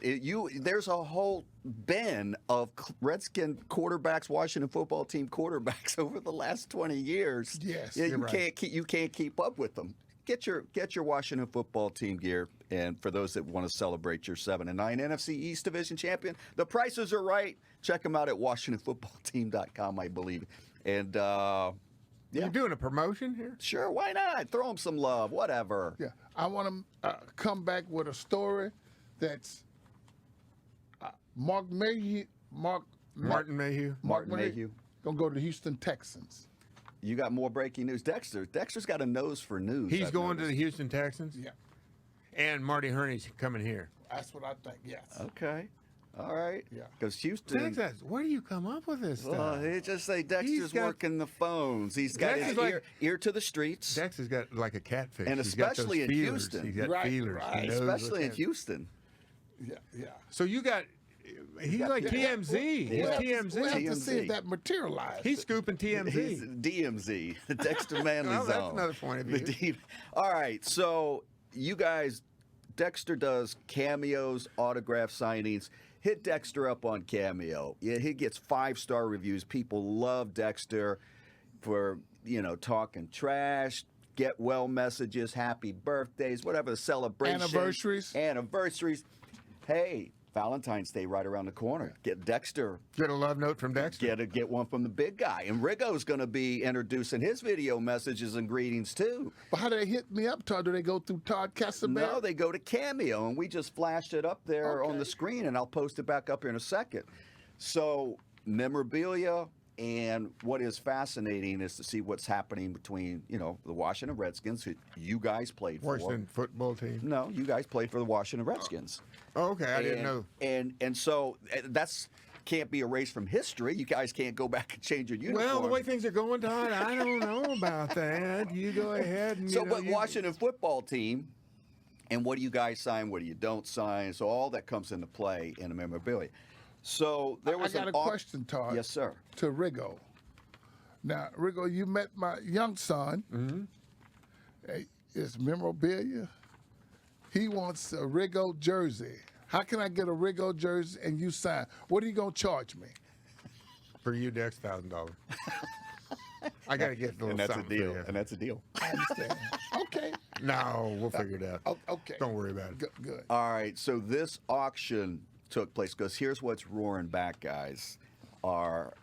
there's a whole bin of Redskin quarterbacks, Washington football team quarterbacks over the last 20 years. Yes, you can't keep up with them. Get your Washington football team gear, and for those that want to celebrate your 7-9 NFC East Division champion, the prices are right. Check them out at WashingtonFootballTeam.com, I believe. And yeah. You're doing a promotion here? Sure, why not? Throw them some love, whatever. Yeah, I want to come back with a story that's Martin Mayhew. Martin Mayhew. gonna go to the Houston Texans. You got more breaking news. Dexter's got a nose for news. He's I've going to noticed. the Houston Texans? Yeah, And Marty Herney's coming here. that's what I think. Yes. Okay. All right. Yeah. Because Houston. Texas, where do you come up with this Well, stuff? they just say Dexter's got- working the phones. He's got Dexter's his like- ear to the streets. Dex has got like a catfish. And He's got those especially in feelers. Houston. He's got Right, feelers. right. He knows Especially in what's Houston. Yeah, yeah. So you got, he's like TMZ. He's We'll have TMZ. to see TMZ. if that materialized. He's scooping He's TMZ. DMZ, the Dexter Manley Well, that's Zone. another point of The view. All right, so you guys, Dexter does cameos, autograph signings. Hit Dexter up on Cameo. Yeah, he gets 5-star reviews. People love Dexter for, talking trash, get well messages, happy birthdays, whatever the celebration. Anniversaries. Hey, Valentine's Day right around the corner. Get Dexter. Get a love note from Dexter. Get one from the big guy. And Riggo's going to be introducing his video messages and greetings too. But how do they hit me up, Todd? Do they go through Todd Casimir? No, they go to Cameo, and we just flashed it up there on Okay. the screen, and I'll post it back up here in a second. So, memorabilia, and what is fascinating is to see what's happening between, the Washington Redskins, who you guys played for. Washington football team. No, you guys played for the Washington Redskins. Oh, okay, I didn't know. And so that's can't be erased from history. You guys can't go back and change your uniform. Well, the way things are going, Todd, I don't know about that. You go ahead and So, but Washington football team, and what do you guys sign? What do you don't sign? So all that comes into play in the memorabilia. So there was I got a question, Todd. Yes, sir. To Riggo. Now, Riggo, you met my young son. Mm-hmm. Hey, it's memorabilia. He wants a Riggo jersey. How can I get a Riggo jersey and you sign? What are you gonna charge me? For you, Dex, $1,000. I got to get a little And that's a something for deal. you. And that's a deal. I understand. Okay. No, we'll figure it out. Okay. Don't worry about it. Good. All right. So this auction took place because here's what's roaring back, guys. Are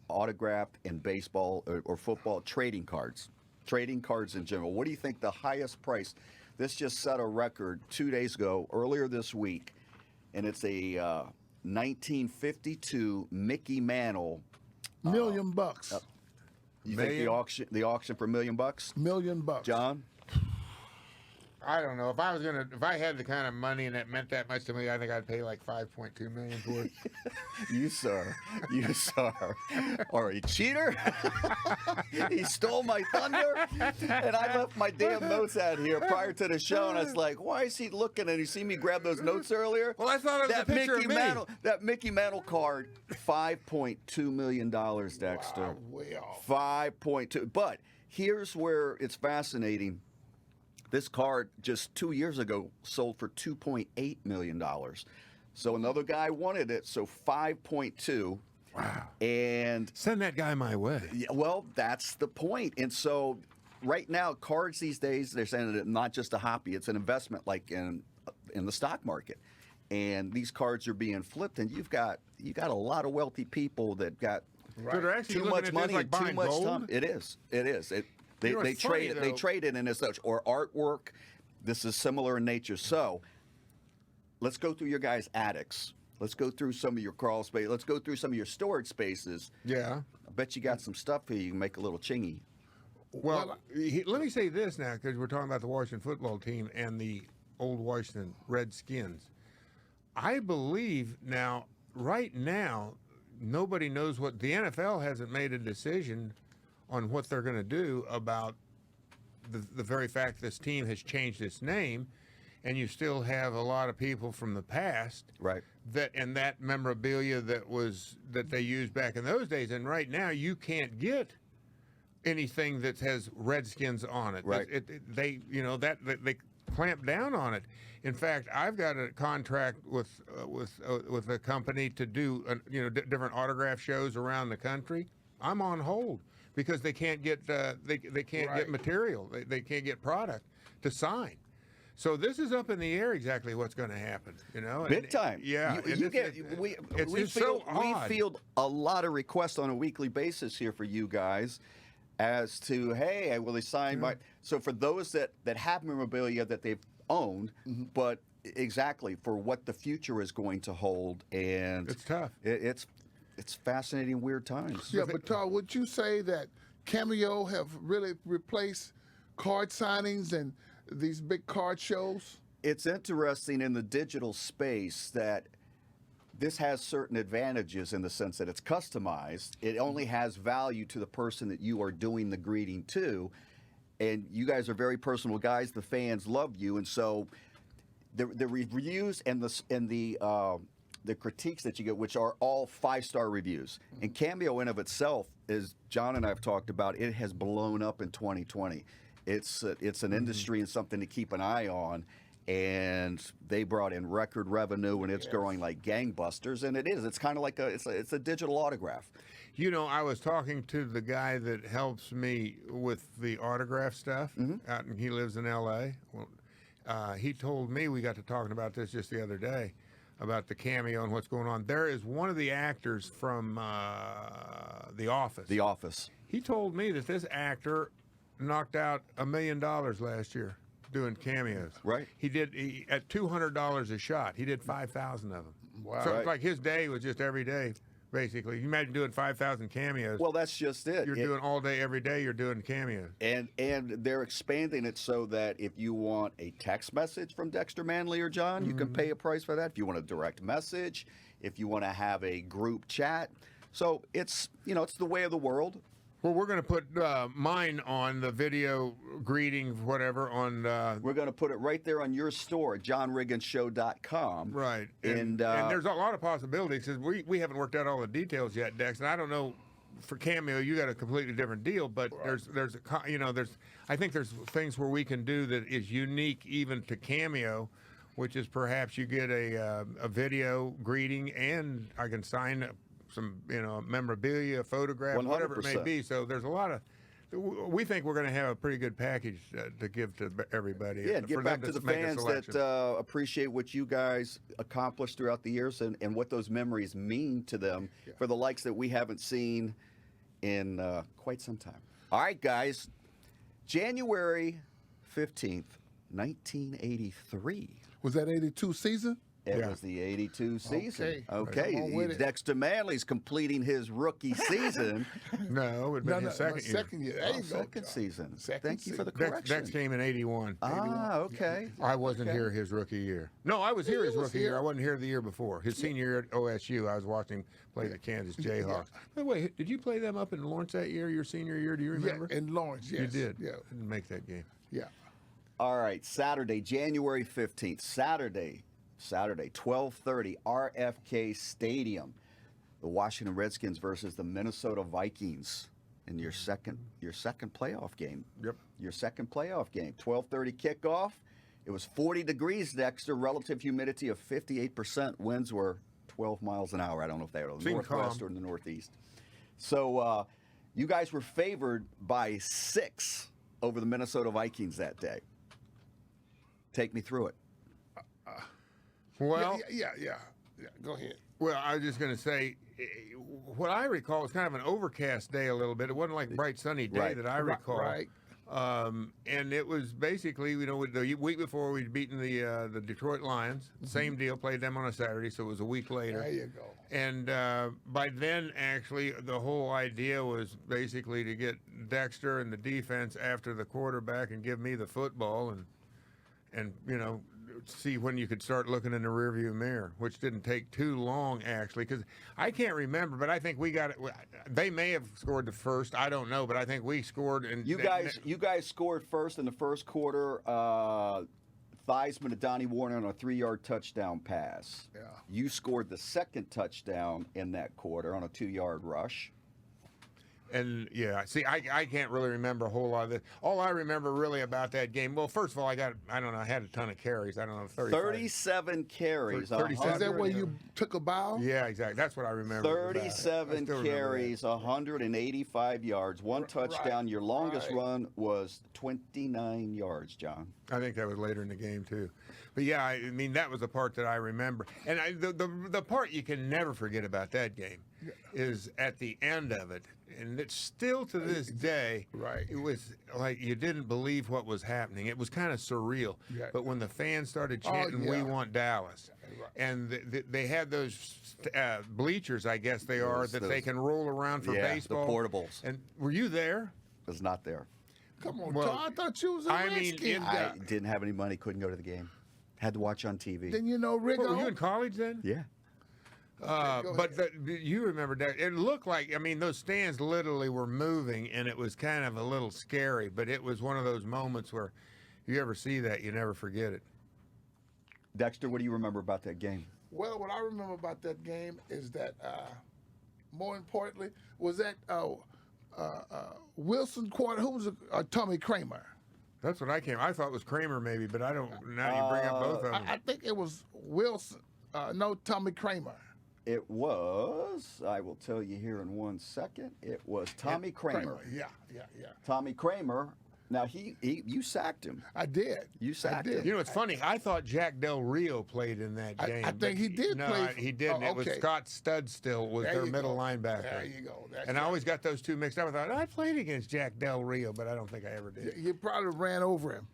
autographed in baseball or football trading cards in general. What do you think the highest price? This just set a record 2 days ago, earlier this week, and it's a 1952 Mickey Mantle. $1 million. You think the auction for $1 million? $1 million. John? I don't know. If I had the kind of money and it meant that much to me, I think I'd pay like $5.2 million for it. You, sir, are a cheater. He stole my thunder, and I left my damn notes out here prior to the show, and I was like, "Why is he looking?" And you see me grab those notes earlier. Well, I thought it was that a picture Mickey of me. Mantle, that Mickey Mantle card, $5.2 million, Dexter. Wow, way off. 5.2. But here's where it's fascinating. This card just 2 years ago sold for $2.8 million. So another guy wanted it, so 5.2. Wow. And Send that guy my way. yeah, well, that's the point. And so right now, cards these days, they're saying that it's not just a hobby, it's an investment like in the stock market. And these cards are being flipped, and you got a lot of wealthy people that got So they're actually too looking much at money this like and too buying much gold? time. It is. They You know, it's funny, trade though. it in as such or artwork. This is similar in nature. So let's go through your guys' attics. Let's go through some of your crawl space. Let's go through some of your storage spaces. Yeah. I bet you got some stuff here you can make a little chingy. Well, let me say this now, because we're talking about the Washington football team and the old Washington Redskins. I believe now, right now, nobody knows what the NFL hasn't made a decision on what they're going to do about the very fact this team has changed its name, and you still have a lot of people from the past Right. that memorabilia that they used back in those days, and right now you can't get anything that has Redskins on it. Right. They clamp down on it. In fact, I've got a contract with a company to do different autograph shows around the country. I'm on hold because they can't get get material. They can't get product to sign. So this is up in the air exactly what's going to happen. Big time. Yeah. We just so odd. field a lot of requests on a weekly basis here for you guys as to, hey, will they sign my... So for those that have memorabilia that they've owned, but exactly for what the future is going to hold. And It's tough. It's it's fascinating, weird times. Yeah, but Todd, would you say that Cameo have really replaced card signings and these big card shows? It's interesting in the digital space that this has certain advantages in the sense that it's customized. It only has value to the person that you are doing the greeting to. And you guys are very personal guys. The fans love you. And so the reviews and the critiques that you get, which are all 5-star reviews. And Cameo in of itself, as John and I have talked about, it has blown up in 2020. It's an industry and something to keep an eye on. And they brought in record revenue, and it's growing like gangbusters. And it is. It's kind of like it's a digital autograph. You know, I was talking to the guy that helps me with the autograph stuff. Out, and he lives in L.A. Well, he told me, we got to talking about this just the other day, about the Cameo and what's going on. There is one of the actors from The Office. The Office. He told me that this actor knocked out $1 million last year doing cameos. Right. He at $200 a shot. He did 5,000 of them. Wow. So Right. it's like his day was just every day, basically. You imagine doing 5,000 cameos. Well, that's just it. You're doing all day, every day. You're doing cameos. And they're expanding it so that if you want a text message from Dexter Manley or John, you can pay a price for that. If you want a direct message, if you want to have a group chat. So it's the way of the world. Well, we're going to put mine on the video greeting, whatever, on... We're going to put it right there on your store, johnrigginshow.com. right. And there's a lot of possibilities, because we haven't worked out all the details yet, Dex, and I don't know, for Cameo, you got a completely different deal, but I think there's things where we can do that is unique even to Cameo, which is perhaps you get a video greeting, and I can sign some memorabilia, a photograph, whatever it may 100%. be. So there's a lot of. We think we're going to have a pretty good package to give to everybody. Yeah, for get them back to the make a fans selection. that appreciate what you guys accomplished throughout the years and what those memories mean to them for the likes that we haven't seen in quite some time. All right, guys. January 15th, 1983. Was that 82 season? It Yeah. was the 82 season. Okay. Come on with it. Dexter Manley's completing his rookie season. No, it would have been his second year. Second year. There you go, Second John. season. Second Thank you for the season. correction. Dex came in 81. Ah, okay. I wasn't here his rookie year. No, I was here his was rookie here. year. I wasn't here the year before. His senior year at OSU, I was watching him play the Kansas Jayhawks. By the way, did you play them up in Lawrence that year, your senior year? Do you remember? Yeah, in Lawrence, yes. You did? Yeah. I didn't make that game. Yeah. All right, Saturday, January 15th. Saturday, 12:30, RFK Stadium. The Washington Redskins versus the Minnesota Vikings in your second playoff game. Yep. Your second playoff game. 12:30 kickoff. It was 40 degrees, Dexter. Relative humidity of 58%. Winds were 12 miles an hour. I don't know if they were in the Seemed northwest calm. or in the northeast. So you guys were favored by 6 over the Minnesota Vikings that day. Take me through it. Well, Yeah. Go ahead. well, I was just going to say, what I recall was kind of an overcast day a little bit. It wasn't like a bright sunny day Right. that I recall. Right. And it was basically, the week before we'd beaten the Detroit Lions. Same deal, played them on a Saturday, so it was a week later. There you go. And by then, actually, the whole idea was basically to get Dexter and the defense after the quarterback and give me the football and see when you could start looking in the rearview mirror, which didn't take too long, actually, because I can't remember, but I think we got it. They may have scored the first. I don't know, but I think we scored. And You guys scored first in the first quarter. Theismann to Donnie Warner on a 3-yard touchdown pass. Yeah. You scored the second touchdown in that quarter on a 2-yard rush. And yeah, see, I can't really remember a whole lot of this. All I remember really about that game, well, first of all, I had a ton of carries. I don't know, 37 carries. 37. Is that where you took a bow? Yeah, exactly. That's what I remember. 37 I still remember carries, 185 yards, one touchdown. Your longest right. run was 29 yards, John. I think that was later in the game too, but yeah, I mean that was the part that I remember, and the part you can never forget about that game is at the end of it, and it's still to this day. Right. It was like you didn't believe what was happening. It was kind of surreal. Yeah. But when the fans started chanting, "We want Dallas," and they had those bleachers, I guess they are, that they can roll around for baseball. The portables. And were you there? Was not there. Come on, Well, Tom, I thought you was a I mean, Redskin I guy. didn't have any money, couldn't go to the game. Had to watch on TV. Then you know Riggo. Were you in college then? Yeah. go But you remember that it looked like, I mean, those stands literally were moving, and it was kind of a little scary. But it was one of those moments where, if you ever see that, you never forget it. Dexter, what do you remember about that game? Well, what I remember about that game is that, more importantly, was that Wilson quarter. Who was Tommy Kramer? That's what I thought it was Kramer maybe, but I don't. Now you bring up both of them. I think it was Wilson. No, Tommy Kramer. It was, I will tell you here in 1 second, it was Tommy Kramer. Yeah. Tommy Kramer. Now, you sacked him. I did. You sacked did. him. You know, it's funny. I thought Jack Del Rio played in that game. I think he did no, play. he didn't. Oh, It was okay. Scott Studstill was There their you middle go. linebacker. There you go. That's And I right. always got those two mixed up. I thought, I played against Jack Del Rio, but I don't think I ever did. You probably ran over him.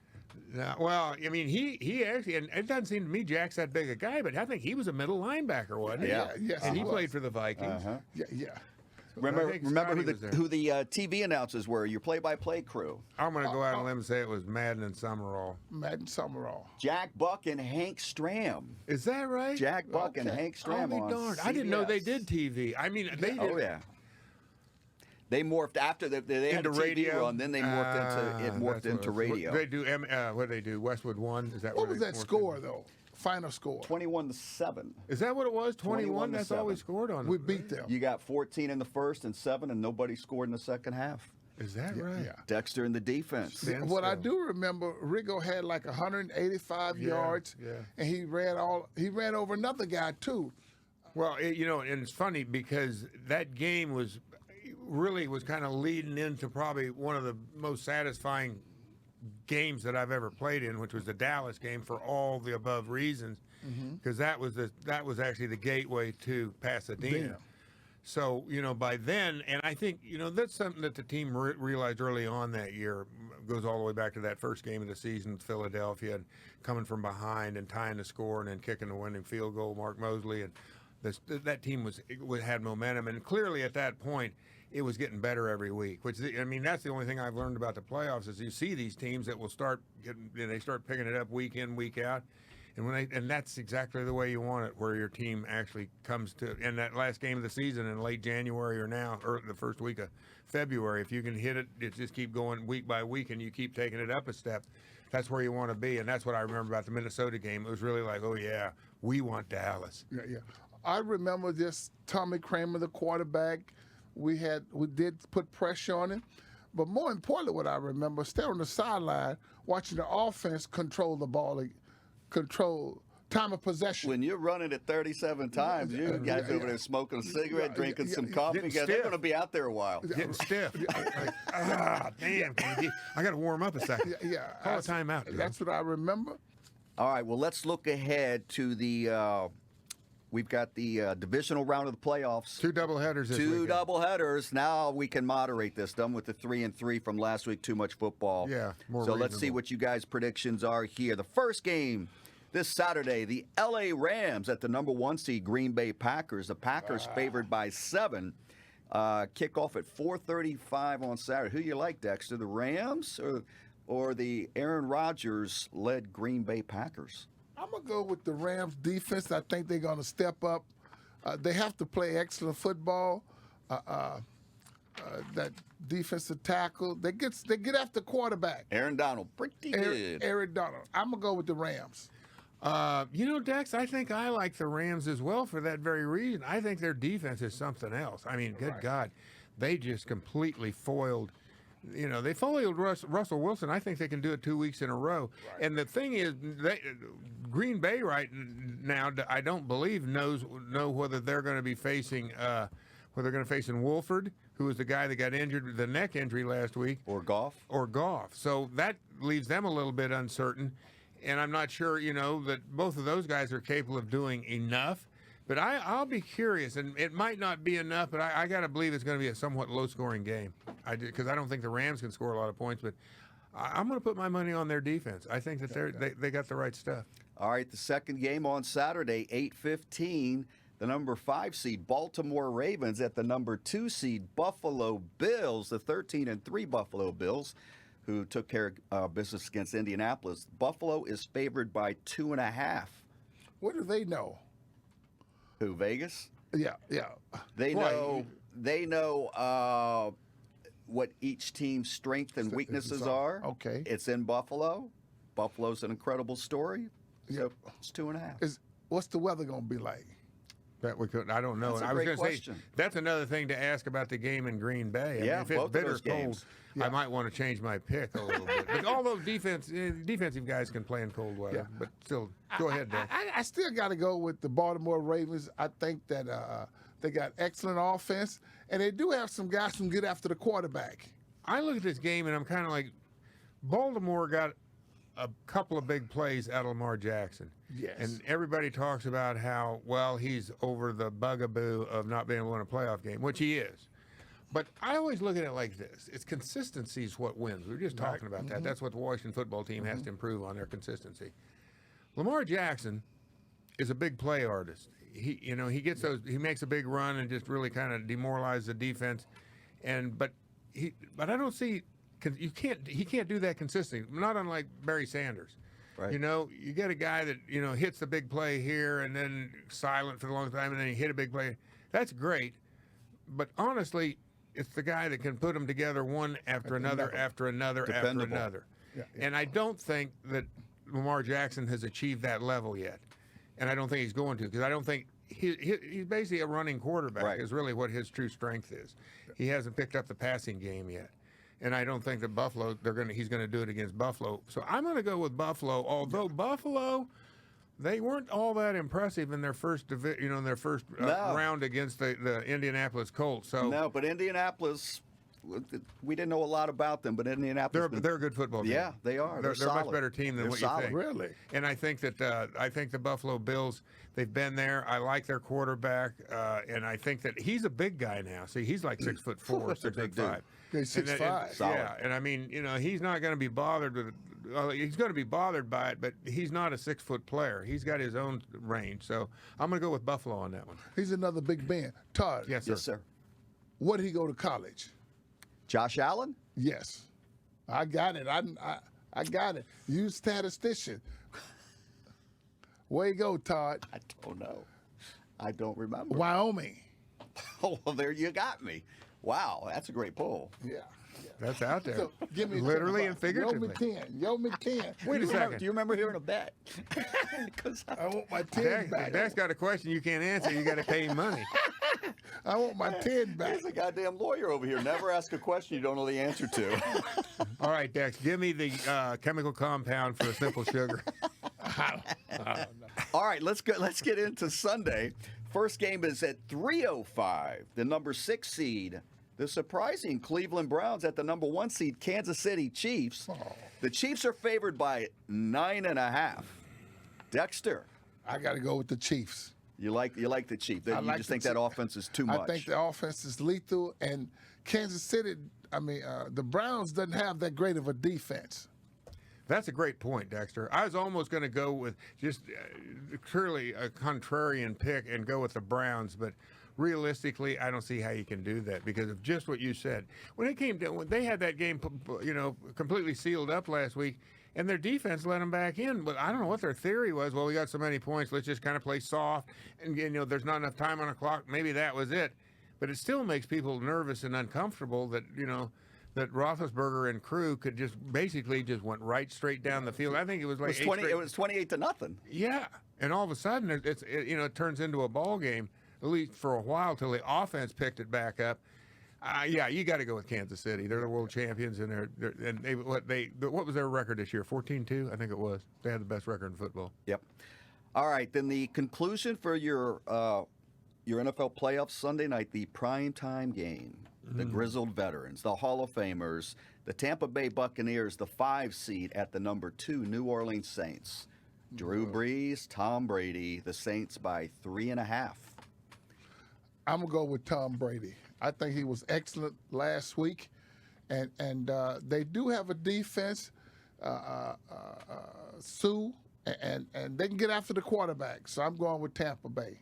No, well, I mean, he actually, and it doesn't seem to me Jack's that big a guy, but I think he was a middle linebacker, wasn't he? Yeah. Yes, And he was. played for the Vikings. Uh-huh. Yeah. Remember think who Scotty was there. the TV announcers were? Your play-by-play crew. I'm going to go out on a limb and say it was Madden and Summerall. Madden Summerall. Jack Buck and Hank Stram. Is that right? Jack Buck and Okay. Hank Stram I'll on be darned. I didn't know they CBS. did TV. I mean, they did. Oh yeah. They morphed after they had Into a TV radio. run. Then they morphed into radio. They do. What do they do? Westwood 1. Is that What where was they that morphed score into? though? Final score. 21-7. Is that what it was? 21. 21 to That's all we 7. scored on. We beat them. You got 14 in the first and 7, and nobody scored in the second half. Is that right? Yeah. Dexter in the defense. Yeah. What I Standstill. do remember, Riggo had like 185 yards, yeah. and he ran over another guy too. Well, and it's funny because that game was kind of leading into probably one of the most satisfying games that I've ever played in, which was the Dallas game for all the above reasons, because that was actually the gateway to Pasadena. Yeah. So by then, and I think that's something that the team realized early on that year. Goes all the way back to that first game of the season with Philadelphia, and coming from behind and tying the score and then kicking the winning field goal, Mark Mosley, and that team had momentum, and clearly at that point it was getting better every week. Which that's the only thing I've learned about the playoffs is you see these teams that will start picking it up week in, week out, and that's exactly the way you want it, where your team actually comes to. And that last game of the season in late January or the first week of February, if you can hit it, just keep going week by week, and you keep taking it up a step. That's where you want to be, and that's what I remember about the Minnesota game. It was really like, oh yeah, we want Dallas. Yeah. I remember this Tommy Kramer, the quarterback. We did put pressure on him, but more importantly, what I remember, staying on the sideline watching the offense control the ball, control time of possession. When you're running it 37 times, you guys over there smoking a cigarette, drinking some coffee, Getting they're stiff. going to be out there a while. Getting stiff. Damn, I got to warm up a second. Yeah, Call a timeout. dude. That's what I remember. All right, well, let's look ahead to the we've got the divisional round of the playoffs. Two doubleheaders this Two weekend. doubleheaders. Now we can moderate this. Done with the 3-3 from last week. Too much football. Yeah, more So let's see reasonable. what you guys' predictions are here. The first game this Saturday, the L.A. Rams at the number 1 seed Green Bay Packers. The Packers favored by 7. Kickoff at 4:35 on Saturday. Who you like, Dexter? The Rams or the Aaron Rodgers-led Green Bay Packers? I'm going to go with the Rams defense. I think they're going to step up. They have to play excellent football. That defensive tackle, they get after quarterback. Aaron Donald, pretty good. Aaron Donald. I'm going to go with the Rams. Dex, I think I like the Rams as well for that very reason. I think their defense is something else. I mean, good God, they just completely foiled. They foiled Russell Wilson. I think they can do it 2 weeks in a row. Right. And the thing is, Green Bay right now, I don't believe know whether they're going to be facing where they're going to face in Wolford, who was the guy that got injured with the neck injury last week. Or Goff. So that leaves them a little bit uncertain. And I'm not sure, that both of those guys are capable of doing enough. But I'll be curious, and it might not be enough, but I got to believe it's going to be a somewhat low-scoring game. Because I don't think the Rams can score a lot of points, but I'm going to put my money on their defense. I think that they got the right stuff. All right, the second game on Saturday, 8:15, the number 5 seed Baltimore Ravens at the number 2 seed Buffalo Bills, the 13-3 Buffalo Bills, who took care of business against Indianapolis. Buffalo is favored by 2.5. What do they know? Who, Vegas? Yeah. They know what each team's strengths and weaknesses are. Okay. It's in Buffalo. Buffalo's an incredible story. So it's 2.5. What's the weather going to be like? That we could. I don't know. That's a I was great going to say question. that's another thing to ask about the game in Green Bay. I mean, if it's both of bitter those cold, games. Yeah. I might want to change my pick a little bit. But all those defensive guys can play in cold weather. Yeah. But still, go ahead, Dan. I still got to go with the Baltimore Ravens. I think that they got excellent offense, and they do have some guys who can get after the quarterback. I look at this game and I'm kind of like, Baltimore got a couple of big plays out of Lamar Jackson. Yes. And everybody talks about how, well, he's over the bugaboo of not being able to win a playoff game, which he is. But I always look at it like this. It's consistency is what wins. We were just talking about that. That's what the Washington football team has to improve on, their consistency. Lamar Jackson is a big play artist. He gets those, he makes a big run and just really kind of demoralizes the defense. But I don't see, he can't do that consistently, not unlike Barry Sanders. Right. You get a guy that, hits the big play here and then silent for the long time and then he hit a big play. That's great. But honestly, it's the guy that can put them together one after another, after another, Dependable. after another. Yeah. And I don't think that Lamar Jackson has achieved that level yet. And I don't think he's going to, because I don't think he's basically a running quarterback. Right. Is really what his true strength is. He hasn't picked up the passing game yet. And I don't think that Buffalo, he's going to do it against Buffalo. So I'm going to go with Buffalo, although Buffalo, they weren't all that impressive in their first round against the Indianapolis Colts. So No, but Indianapolis, we didn't know a lot about them, but Indianapolis. they're a good football team. Yeah, they are. They're a solid. much better team than They're what solid. you think. Really? And I think that the Buffalo Bills, they've been there. I like their quarterback, and I think that he's a big guy now. See, he's like 6'4", That's a big 6'5". dude. He's And 6'5". Solid. Yeah, and I mean, he's not going to be bothered with it. Well, he's going to be bothered by it, but he's not a 6-foot player. He's got his own range. So I'm going to go with Buffalo on that one. He's another big man. Todd, Yes, sir. Yes, sir. where did he go to college? Josh Allen? Yes. I got it. I got it. You statistician. Where you go, Todd? I don't know. I don't remember. Wyoming. Oh, well, there you got me. Wow, that's a great pull. Yeah. That's out there. So give me Literally and 10. figuratively. Yo me 10. Wait a second. Do you remember hearing a bet? 'Cause I want my 10 Dak, back. if Dak's got a question you can't answer, you got to pay him money. I want my 10 back. There's a goddamn lawyer over here. Never ask a question you don't know the answer to. All right, Dex, give me the chemical compound for a simple sugar. All right, let's get into Sunday. First game is at 3:05. The number 6 seed, the surprising Cleveland Browns at the number 1 seed Kansas City Chiefs. The Chiefs are favored by 9.5. Dexter, I got to go with the Chiefs. you like the Chiefs? I You like just the think that Chiefs. offense is too much. I think the offense is lethal, and Kansas City, the Browns doesn't have that great of a defense. That's a great point, Dexter. I was almost going to go with just clearly a contrarian pick and go with the Browns, but realistically, I don't see how you can do that because of just what you said. When they had that game, completely sealed up last week, and their defense let them back in. But I don't know what their theory was. Well, we got so many points, let's just kind of play soft, and there's not enough time on the clock. Maybe that was it. But it still makes people nervous and uncomfortable that that Roethlisberger and crew could just went right straight down the field. I think it was like it was 28-0. Yeah, and all of a sudden it turns into a ball game at least for a while till the offense picked it back up. You got to go with Kansas City. They're the world champions, and what was their record this year? 14-2, I think it was. They had the best record in football. Yep. All right, then the conclusion for your your NFL playoffs Sunday night, the primetime game. The grizzled veterans, the Hall of Famers, the Tampa Bay Buccaneers, the 5 seed at the number 2 New Orleans Saints. Drew Brees, Tom Brady, the Saints by 3.5. I'm gonna go with Tom Brady. I think he was excellent last week, and they do have a defense, Sue, and they can get after the quarterback. So I'm going with Tampa Bay.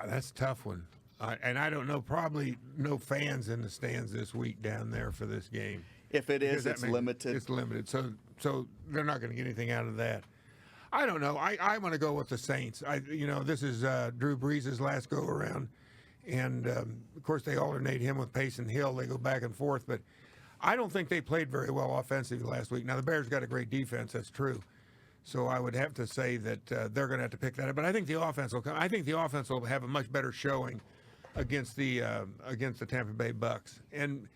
That's a tough one. And I don't know, probably no fans in the stands this week down there for this game. If it is, it's limited. It's limited, so they're not going to get anything out of that. I don't know. I want to go with the Saints. This is Drew Brees' last go around, and of course they alternate him with Pace and Hill. They go back and forth, but I don't think they played very well offensively last week. Now the Bears got a great defense. That's true. So I would have to say that they're going to have to pick that up. But I think the offense will come. I think the offense will have a much better showing against the Tampa Bay Bucks. And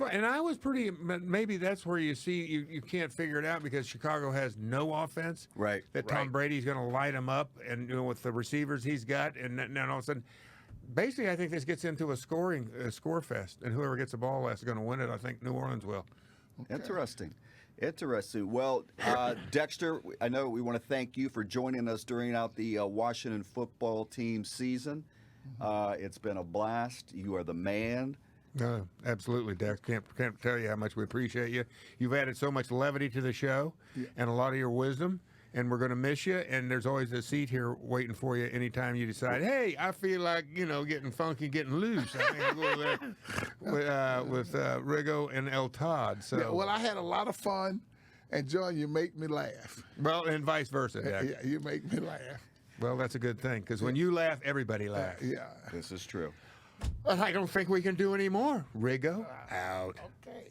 I was pretty. Maybe that's where you see you can't figure it out because Chicago has no offense. Right. That Tom Brady's going to light them up, and with the receivers he's got, and then all of a sudden, basically, I think this gets into a score fest, and whoever gets the ball last is going to win it. I think New Orleans will. Okay. Interesting. Well, Dexter, I know we want to thank you for joining us during the Washington football team season. It's been a blast. You are the man. No, absolutely, Dex. Can't tell you how much we appreciate you. You've added so much levity to the show and a lot of your wisdom, and we're going to miss you. And there's always a seat here waiting for you anytime you decide, hey, I feel like, getting funky, getting loose. I think I'll go there with Riggo and El Todd. So. Yeah, well, I had a lot of fun, and John, you make me laugh. Well, and vice versa, Dex. Yeah, you make me laugh. Well, that's a good thing, because when you laugh, everybody laughs. Yeah. This is true. But I don't think we can do any more. Riggo, out. Okay.